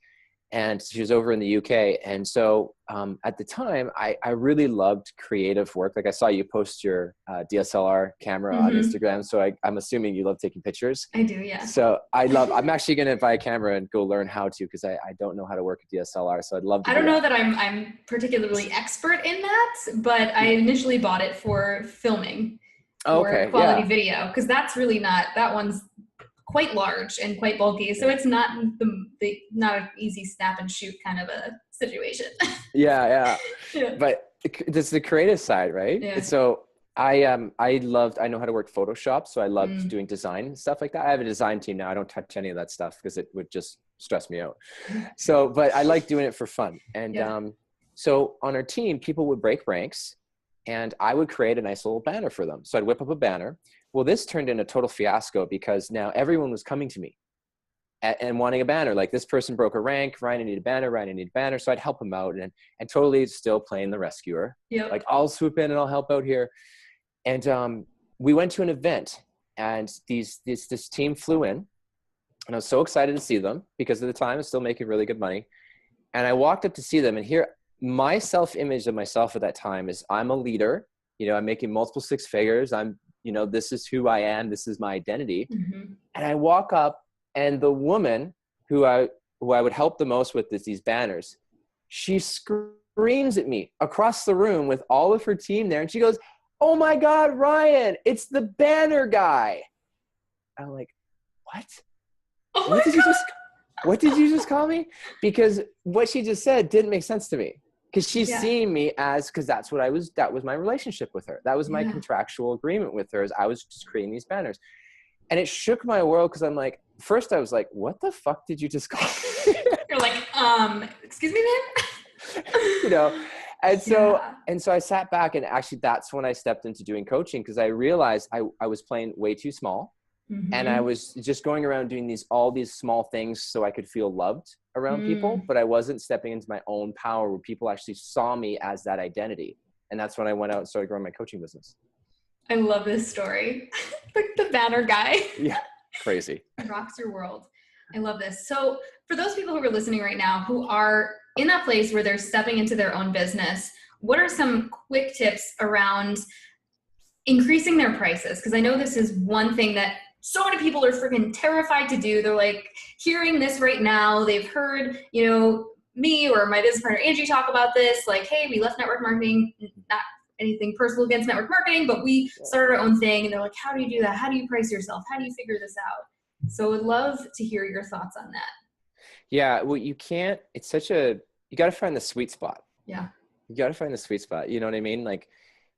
And she was over in the UK. And so at the time, I really loved creative work. Like, I saw you post your DSLR camera on Instagram. So I'm assuming you love taking pictures. I do, yeah. So I'm actually going to buy a camera and go learn how to, because I don't know how to work a DSLR. So I'd love to. I don't know that I'm particularly expert in that, but I initially bought it for filming. For quality video, because that's really that one's quite large and quite bulky, so it's not not an easy snap and shoot kind of a situation. Yeah. But it's the creative side, right? Yeah. So I know how to work Photoshop. So I loved Mm. doing design and stuff like that. I have a design team now. I don't touch any of that stuff because it would just stress me out. So, but I like doing it for fun. And so on our team, people would break ranks and I would create a nice little banner for them. So I'd whip up a banner. Well, this turned into a total fiasco because now everyone was coming to me and wanting a banner. Like, this person broke a rank, Ryan, I need a banner, Ryan, I need a banner. So I'd help them out and totally still playing the rescuer. Yep. Like, I'll swoop in and I'll help out here. And we went to an event and this team flew in and I was so excited to see them because at the time I was still making really good money. And I walked up to see them, and here, my self-image of myself at that time is I'm a leader, you know, I'm making multiple six figures. I'm, you know, this is who I am. This is my identity. Mm-hmm. And I walk up and the woman who I would help the most with these banners, she screams at me across the room with all of her team there. And she goes, "Oh my God, Ryan, it's the banner guy." I'm like, what? Oh What my did God. what did you just call me? Because what she just said didn't make sense to me. Because she's seeing me because that was my relationship with her. That was my contractual agreement with her, is I was just creating these banners. And it shook my world because I'm like, first I was like, what the fuck did you just call me? You're like, excuse me, man? You know? And so I sat back, and actually that's when I stepped into doing coaching, because I realized I was playing way too small. Mm-hmm. And I was just going around doing all these small things so I could feel loved around people, but I wasn't stepping into my own power where people actually saw me as that identity. And that's when I went out and started growing my coaching business. I love this story. the banner guy. Yeah, crazy. Rocks your world. I love this. So for those people who are listening right now who are in that place where they're stepping into their own business, what are some quick tips around increasing their prices? Because I know this is one thing that so many people are freaking terrified to do. They're like hearing this right now. They've heard, you know, me or my business partner Angie talk about this. Like, hey, we left network marketing, not anything personal against network marketing, but we started our own thing. And they're like, how do you do that? How do you price yourself? How do you figure this out? So I'd love to hear your thoughts on that. Yeah, well, you got to find the sweet spot. Yeah. You got to find the sweet spot. You know what I mean? Like,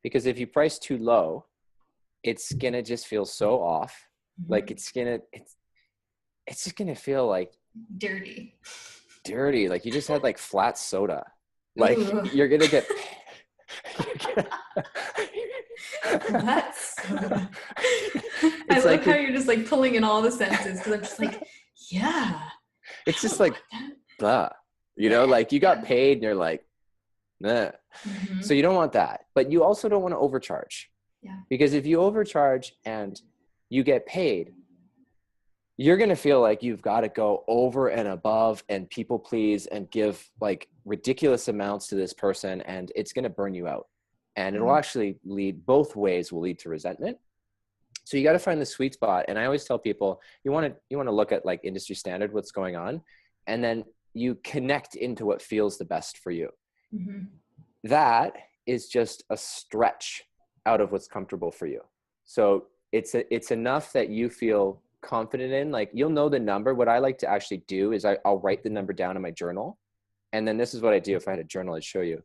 because if you price too low, it's going to just feel so off. Like it's just gonna feel like dirty. Like you just had like flat soda. Like you're gonna get flat soda. I love how you're just like pulling in all the senses, because I'm just like, yeah. It's just like, blah. You know, like you got paid and you're like, nah. Mm-hmm. So you don't want that, but you also don't want to overcharge. Yeah. Because if you overcharge and you get paid, you're going to feel like you've got to go over and above and people please and give like ridiculous amounts to this person, and it's going to burn you out. And it'll actually both ways will lead to resentment. So you got to find the sweet spot. And I always tell people, you want to look at like industry standard, what's going on, and then you connect into what feels the best for you. Mm-hmm. That is just a stretch out of what's comfortable for you. So it's enough that you feel confident in, like you'll know the number. What I like to actually do is I'll write the number down in my journal. And then this is what I do. If I had a journal, I'd show you.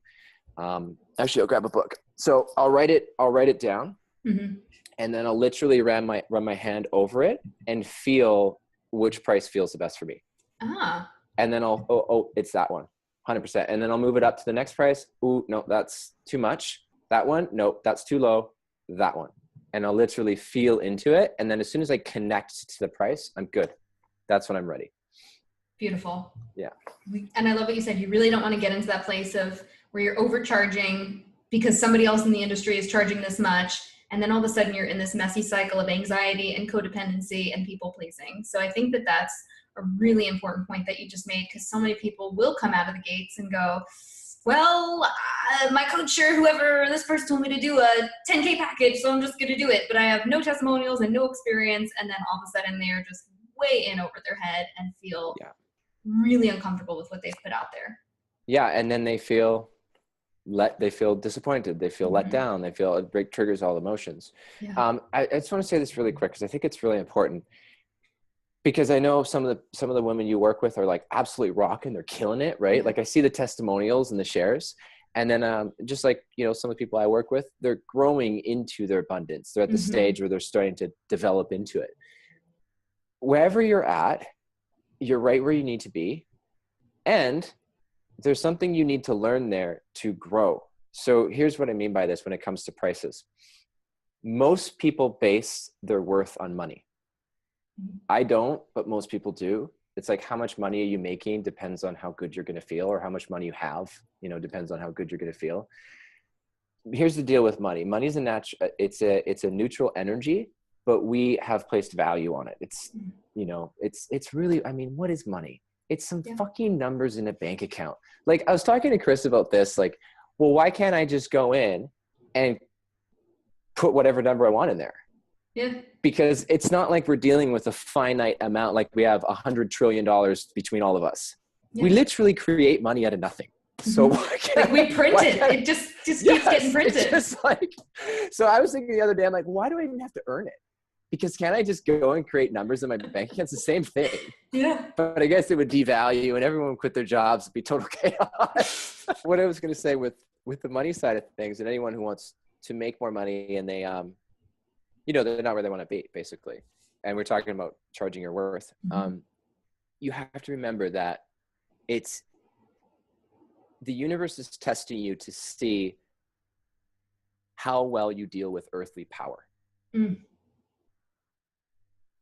Actually, I'll grab a book. So I'll write it down. Mm-hmm. And then I'll literally run my hand over it and feel which price feels the best for me. And then I'll, it's that one, 100%. And then I'll move it up to the next price. Ooh, no, that's too much. That one, nope, that's too low. That one. And I'll literally feel into it. And then as soon as I connect to the price, I'm good. That's when I'm ready. Beautiful. Yeah. And I love what you said. You really don't want to get into that place of where you're overcharging because somebody else in the industry is charging this much. And then all of a sudden you're in this messy cycle of anxiety and codependency and people pleasing. So I think that that's a really important point that you just made, because so many people will come out of the gates and go, well, my coach or whoever, this person told me to do a 10K package, so I'm just going to do it. But I have no testimonials and no experience. And then all of a sudden they're just way in over their head and feel really uncomfortable with what they've put out there. Yeah. And then they feel disappointed. They feel let down. They feel it triggers all emotions. Yeah. I just want to say this really quick, because I think it's really important. Because I know some of the women you work with are like absolutely rocking, they're killing it, right? Yeah. Like I see the testimonials and the shares, And then just like, you know, some of the people I work with, they're growing into their abundance. They're at the stage where they're starting to develop into it. Wherever you're at, you're right where you need to be. And there's something you need to learn there to grow. So here's what I mean by this when it comes to prices. Most people base their worth on money. I don't, but most people do. It's like, how much money are you making depends on how good you're going to feel, or how much money you have, you know, depends on how good you're going to feel. Here's the deal with money. Money is it's a neutral energy, but we have placed value on it. It's, you know, it's really, I mean, what is money? It's some fucking numbers in a bank account. Like, I was talking to Chris about this, like, well, why can't I just go in and put whatever number I want in there? Yeah. Because it's not like we're dealing with a finite amount, like we have $100 trillion between all of us. Yeah. We literally create money out of nothing. So why can't, like we print it. It just keeps getting printed. It's just like, so I was thinking the other day, I'm like, why do I even have to earn it? Because can't I just go and create numbers in my bank account? It's the same thing. Yeah. But I guess it would devalue and everyone would quit their jobs. It'd be total chaos. What I was going to say with the money side of things, and anyone who wants to make more money and they, you know, they're not where they want to be, basically. And we're talking about charging your worth. You have to remember that the universe is testing you to see how well you deal with earthly power.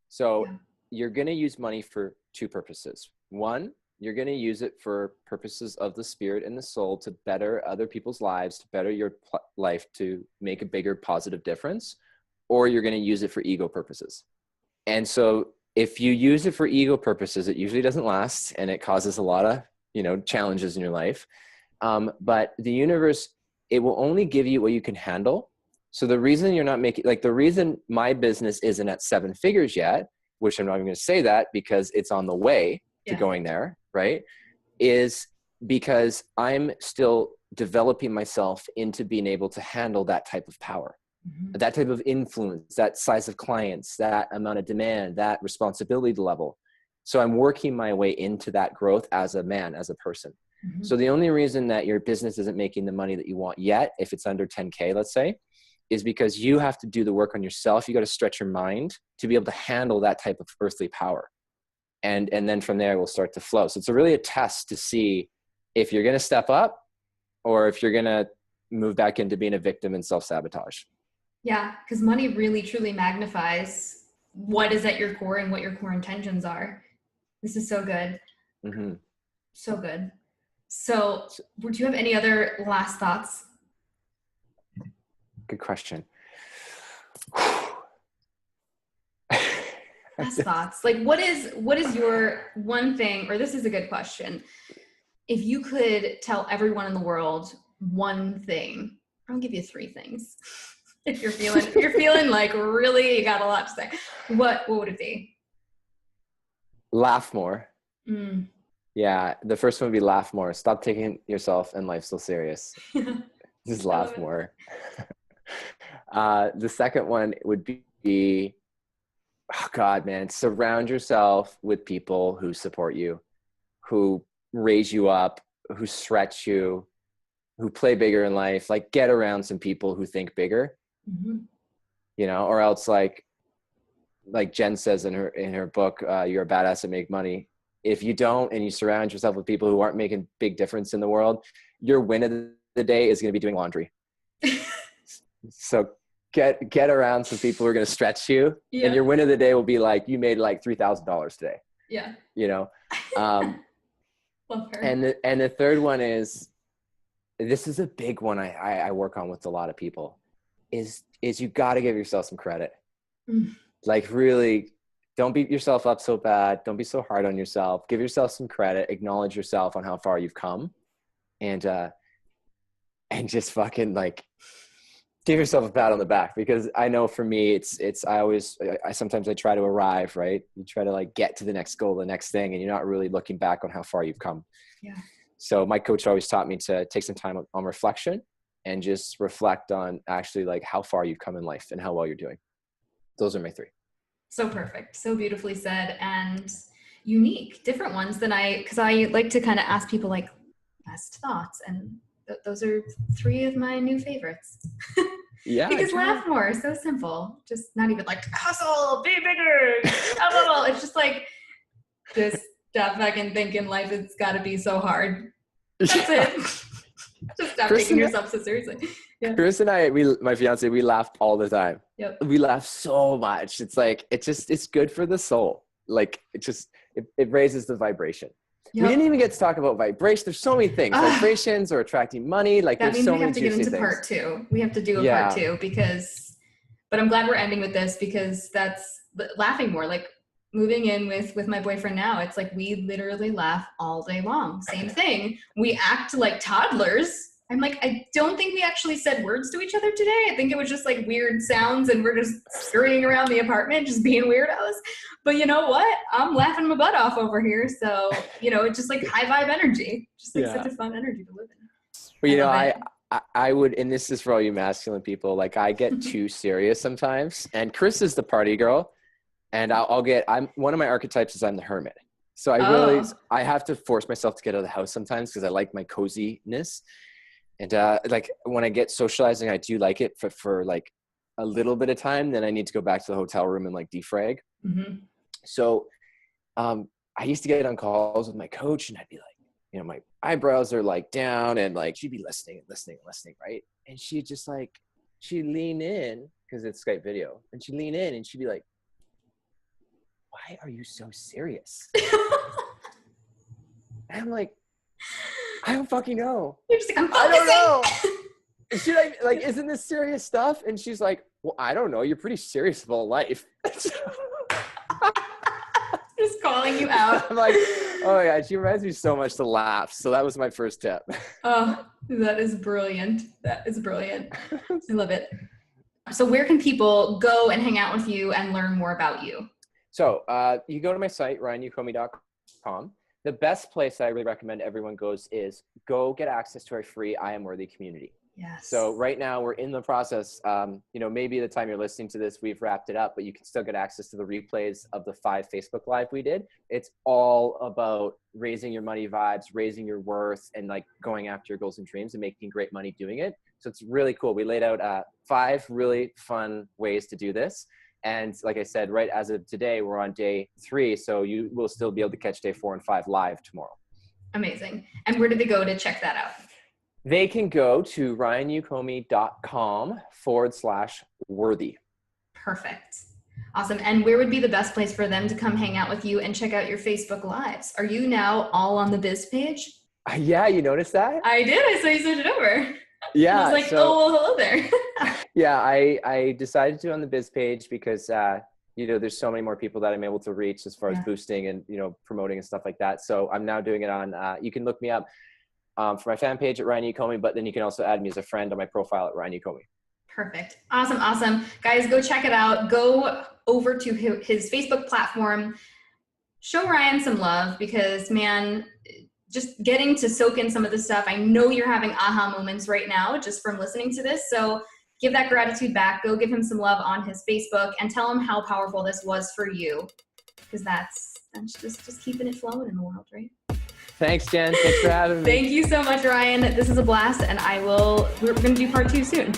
So you're going to use money for two purposes. One, you're going to use it for purposes of the spirit and the soul to better other people's lives, to better your life, to make a bigger positive difference, or you're going to use it for ego purposes. And so if you use it for ego purposes, it usually doesn't last and it causes a lot of, you know, challenges in your life. But the universe, it will only give you what you can handle. So the reason you're not making, like the reason my business isn't at 7 figures yet, which I'm not even going to say that because it's on the way to going there, right? Is because I'm still developing myself into being able to handle that type of power, that type of influence, that size of clients, that amount of demand, that responsibility level. So I'm working my way into that growth as a man, as a person. So the only reason that your business isn't making the money that you want yet, if it's under 10K, let's say, is because you have to do the work on yourself. You got to stretch your mind to be able to handle that type of earthly power. And then from there, it will start to flow. So it's really a test to see if you're going to step up or if you're going to move back into being a victim and self-sabotage. Yeah, because money really, truly magnifies what is at your core and what your core intentions are. This is so good. So good. So do you have any other last thoughts? Good question. Last thoughts. Like what is your one thing, or this is a good question. If you could tell everyone in the world one thing, I'll give you 3 things. If you're feeling like really you got a lot to say. What would it be? Laugh more. Yeah. The first one would be laugh more. Stop taking yourself and life so serious. Just laugh more. The second one would be, oh God, man, surround yourself with people who support you, who raise you up, who stretch you, who play bigger in life. Like get around some people who think bigger, you know, or else like Jen says in her book, You're a Badass at Make Money. If you don't, and you surround yourself with people who aren't making big difference in the world, your win of the day is going to be doing laundry. So get around some people who are going to stretch you, and your win of the day will be like, you made like $3,000 today. Yeah. You know? Love her. And the third one is, this is a big one I work on with a lot of people, is you got to give yourself some credit. Like really, don't beat yourself up so bad. Don't be so hard on yourself. Give yourself some credit. Acknowledge yourself on how far you've come, and just fucking like give yourself a pat on the back. Because I know for me, I sometimes try to arrive, right? You try to like get to the next goal, the next thing, and you're not really looking back on how far you've come. Yeah. So my coach always taught me to take some time on reflection and just reflect on actually like how far you've come in life and how well you're doing. Those are my 3. So perfect. So beautifully said, and unique, different ones than because I like to kind of ask people like best thoughts and those are 3 of my new favorites. Yeah. Because laugh more, so simple. Just not even like hustle, be bigger, blah, blah, blah. It's just like, just stop fucking thinking life has got to be so hard. That's it. Just stop taking yourself so seriously. Yeah. Chris and I, my fiance, we laugh all the time. Yep. We laugh so much. It's like, it's good for the soul. Like it raises the vibration. Yep. We didn't even get to talk about vibration. There's so many things. Vibrations or attracting money. Like that there's so many juicy things. That means we have to get into things. part 2. We have to do a part 2 because, but I'm glad we're ending with this because that's laughing more. Like moving in with my boyfriend now, it's like we literally laugh all day long. Same thing. We act like toddlers. I'm like, I don't think we actually said words to each other today. I think it was just like weird sounds and we're just scurrying around the apartment, just being weirdos. But you know what? I'm laughing my butt off over here. So, it's just like high vibe energy. Just like such a fun energy to live in. But I would, and this is for all you masculine people, like I get too serious sometimes. And Chris is the party girl. And I'm one of my archetypes is I'm the hermit. So I have to force myself to get out of the house sometimes because I like my coziness. And like when I get socializing, I do like it for like a little bit of time. Then I need to go back to the hotel room and like defrag. Mm-hmm. So I used to get on calls with my coach and I'd be like, my eyebrows are like down and like she'd be listening, right? And she'd just like, she'd lean in because it's Skype video. And she'd lean in and she'd be like, why are you so serious? And I'm like, I don't fucking know. You're just like, I'm I don't know. Should I like, isn't this serious stuff? And she's like, well, I don't know. You're pretty serious about life. Just calling you out. I'm like, oh my God, she reminds me so much to laugh. So that was my first tip. Oh, that is brilliant. That is brilliant. I love it. So where can people go and hang out with you and learn more about you? So you go to my site, ryanYokome.com. The best place I really recommend everyone goes is go get access to our free I Am Worthy community. Yes. So right now we're in the process, maybe the time you're listening to this, we've wrapped it up, but you can still get access to the replays of the 5 Facebook Live we did. It's all about raising your money vibes, raising your worth, and like going after your goals and dreams and making great money doing it. So it's really cool. We laid out 5 really fun ways to do this. And like I said, right as of today, we're on day 3. So you will still be able to catch day 4 and 5 live tomorrow. Amazing. And where do they go to check that out? They can go to ryanYokome.com/worthy. Perfect. Awesome. And where would be the best place for them to come hang out with you and check out your Facebook Lives? Are you now all on the biz page? Yeah, you noticed that? I did. I saw you switch it over. Yeah. I was like, hello there. Yeah, I decided to on the biz page because, there's so many more people that I'm able to reach as far as boosting and, promoting and stuff like that. So I'm now doing it on, you can look me up for my fan page at Ryan Yokome, but then you can also add me as a friend on my profile at Ryan Yokome. Perfect. Awesome. Guys, go check it out. Go over to his Facebook platform. Show Ryan some love because, man, just getting to soak in some of this stuff. I know you're having aha moments right now just from listening to this. So give that gratitude back. Go give him some love on his Facebook and tell him how powerful this was for you. Because that's just keeping it flowing in the world, right? Thanks, Jen. Thanks for having me. Thank you so much, Ryan. This is a blast, and we're going to do part 2 soon.